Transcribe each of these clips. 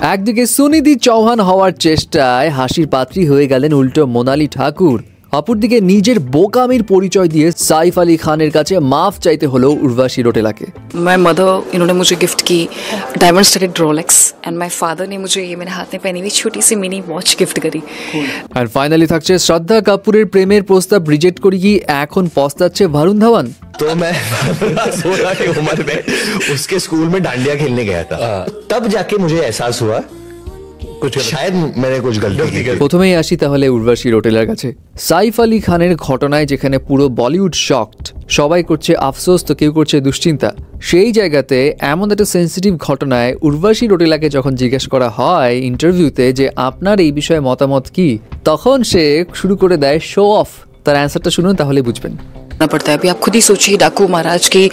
একদিকে সুনিধি চৌহান হওয়ার চেষ্টায় হাসির পাত্রী হয়ে গেলেন উল্টো মোনালি ঠাকুর, অপরদিকে নিজের বোকামির পরিচয় দিয়ে সাইফ আলী খানের কাছে মাফ চাইতে হলো উর্বশী রোটেলাকে। माय मदर इन्होंने मुझे गिफ्ट की diamond studded Rolex and my father ने मुझे ये मेरे हाथ में पहनी हुई छोटी सी मिनी वॉच गिफ्ट करी। আর ফাইনালি থাকছে শ্রদ্ধা কাপুরের প্রেমের প্রস্তাব রিজেক্ট করে কি এখন পস্তাচ্ছে वरुण धवन। तो मैं 16 की उम्र में उसके स्कूल में डांडिया खेलने गया था, तब जाके मुझे एहसास हुआ कुछ शायद मैंने कुछ गलती की। প্রথমেই আসি তাহলে উর্বশী রোটেলার কাছে। সাইফ আলী খানের ঘটনায় যেখানে পুরো বলিউড শকড, সবাই করছে আফসোস তো কেউ করছে দুশ্চিন্তা, সেই জায়গাতে এমন একটা সেন্সিটিভ ঘটনায় উর্বশী রোটেলাকে যখন জিজ্ঞেস করা হয় ইন্টারভিউতে যে আপনার এই বিষয়ে মতামত কি, তখন সে শুরু করে দেয় শো অফ। তার অ্যান্সারটা শুনুন তাহলে বুঝবেন। पड़ता है अभी आप खुद ही सोचिए, डाकू महाराज की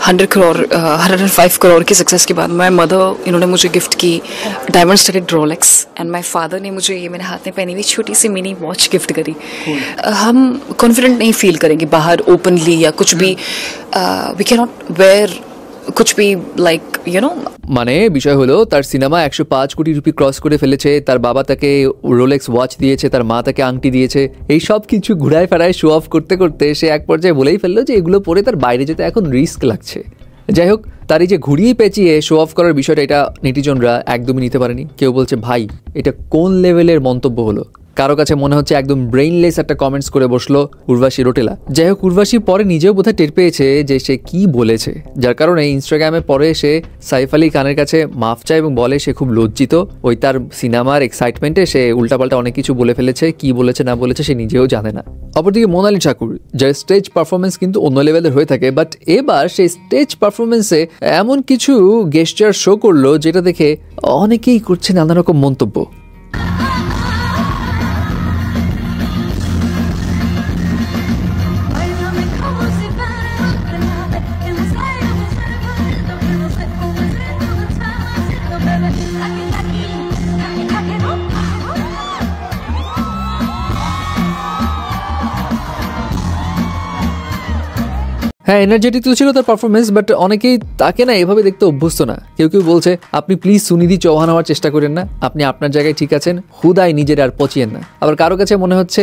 105 करोड़ की सक्सेस के बाद माय मदर इन्होंने मुझे गिफ्ट की diamond studded Rolex and my father ने मुझे ये मेरे हाथ में पहनी हुई छोटी सी मिनी वॉच गिफ्ट करी। हम कॉन्फिडेंट नहीं फील करेंगे बाहर ओपनली या कुछ भी, वी कैन नॉट वेयर कुछ भी लाइक यू नो। মানে বিষয় হলো তার সিনেমা 105 কোটি রুপি ক্রস করে ফেলেছে, তার বাবা তাকে রোলেক্স ওয়াচ দিয়েছে, তার মা তাকে আংটি দিয়েছে, এই সব কিছু ঘুরায় ফেরায় শো অফ করতে করতে সে এক পর্যায়ে বলেই ফেললো যে এগুলো পরে তার বাইরে যেতে এখন রিস্ক লাগছে। যাই হোক, তার এই যে ঘুরিয়ে পেঁচিয়ে শো অফ করার বিষয়টা, এটা নেটিজনরা একদমই নিতে পারেনি। কেউ বলছে ভাই এটা কোন লেভেলের মন্তব্য হলো, কারো কাছে মনে হচ্ছে একদম ব্রেইনলেস একটা কমেন্টস করে বসলো উর্বশী রোটেলা। যাই হোক, উর্বশী পরে নিজেও বোধহয় টের পেয়েছে যে সে কি বলেছে, যার কারণে ইনস্টাগ্রামে পরে সে সাইফ আলী খানের কাছে মাফ চায় এবং বলে সে খুব লজ্জিত, ওই তার সিনেমার এক্সাইটমেন্টে সে উল্টাপাল্টা অনেক কিছু বলে ফেলেছে, কি বলেছে না বলেছে সে নিজেও জানে না। অপরদিকে মোনালি ঠাকুর, যার স্টেজ পারফরমেন্স কিন্তু অন্য লেভেলের হয়ে থাকে, বাট এবার সেই স্টেজ পারফরমেন্সে এমন কিছু গেস্টার শো করলো যেটা দেখে অনেকেই করছে নানা রকম মন্তব্য। হ্যাঁ, এনার্জেটিক তো ছিল তার পারফরমেন্স, বাট অনেকেই তাকে না এভাবে দেখতে অভ্যস্ত না। কেউ কেউ বলছে আপনি প্লিজ সুনিধি চৌহান হওয়ার চেষ্টা করেন না, আপনি আপনার জায়গায় ঠিক আছেন, হুদায় নিজের আর পচিয়েন না। আবার কারো কাছে মনে হচ্ছে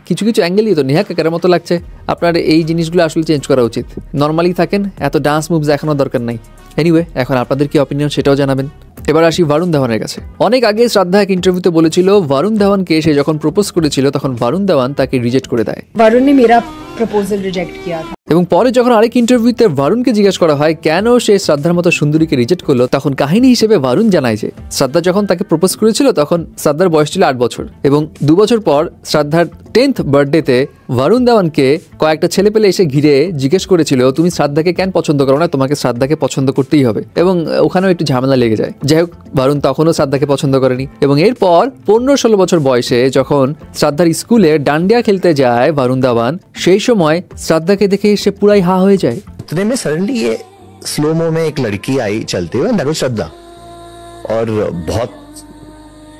কিছু কিছু অ্যাঙ্গেলই তো নেহা কাকারের মতো লাগছে, আপনার এই জিনিসগুলো আসলে চেঞ্জ করা উচিত, নর্মালি থাকেন, এত ডান্স মুভস দেখানোর দরকার নাই। এনিওয়ে, এখন আপনাদের কি অপিনিয়ন সেটাও জানাবেন। এবার আসি वरुण धवনের কাছে। অনেক আগে শ্রদ্ধা এক ইন্টারভিউতে বলেছিল वरुण धवनকে সে যখন প্রপোজ করেছিল তখন वरुण धवन তাকে রিজেক্ট করে দেয়। वरुण ने मेरा प्रपोजल रिजेक्ट किया था। এবং পরে যখন আরেক ইন্টারভিউতে वरुणকে জিজ্ঞেস করা হয় কেন সে শ্রদ্ধার মতো সুন্দরীকে রিজেক্ট করলো, তখন কাহিনী হিসেবে वरुण জানায় যে শ্রদ্ধা যখন তাকে প্রপোজ করেছিল তখন শ্রদ্ধার বয়স ছিল 8 বছর, এবং 2 বছর পর শ্রদ্ধার 10th বার্থডেতে वरुण धवनকে কয়েকটা ছেলে পেলে এসে ঘিরে জিজ্ঞেস করেছিল তুমি শ্রদ্ধাকে কেন পছন্দ করো না, তোমাকে শ্রদ্ধাকে পছন্দ করতেই হবে, এবং ওখানেও একটু ঝামেলা লেগে যায়। যাই হোক, वरुण তখনও শ্রদ্ধাকে পছন্দ করেনি, এবং এরপর 15-16 বছর বয়সে যখন শ্রদ্ধার স্কুলে ডান্ডিয়া খেলতে যায় वरुण धवन, সেই সময় শ্রদ্ধাকে দেখে সে পুরাই হা হয়ে যায়। इतने में सडनली ये स्लो मो में एक लड़की आई चलते हुए, दैट वाज श्रद्धा, और बहुत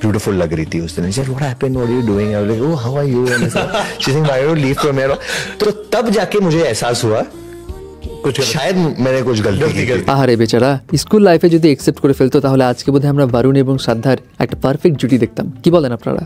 ब्यूटीफुल लग रही थी उस दिन। What happened, what are you doing, I was like oh how are you, and she saying why do leave from here. तो तब जाके मुझे एहसास हुआ कुछ शायद मैंने कुछ गलती की। আহারে বেচারা, স্কুল লাইফে যদি একসেপ্ট করে ফেলতো তাহলে আজকে বোধহয় আমরা वरुण এবং শ্রদ্ধার একটা পারফেক্ট জুটি দেখতাম। কি বলেন আপনারা?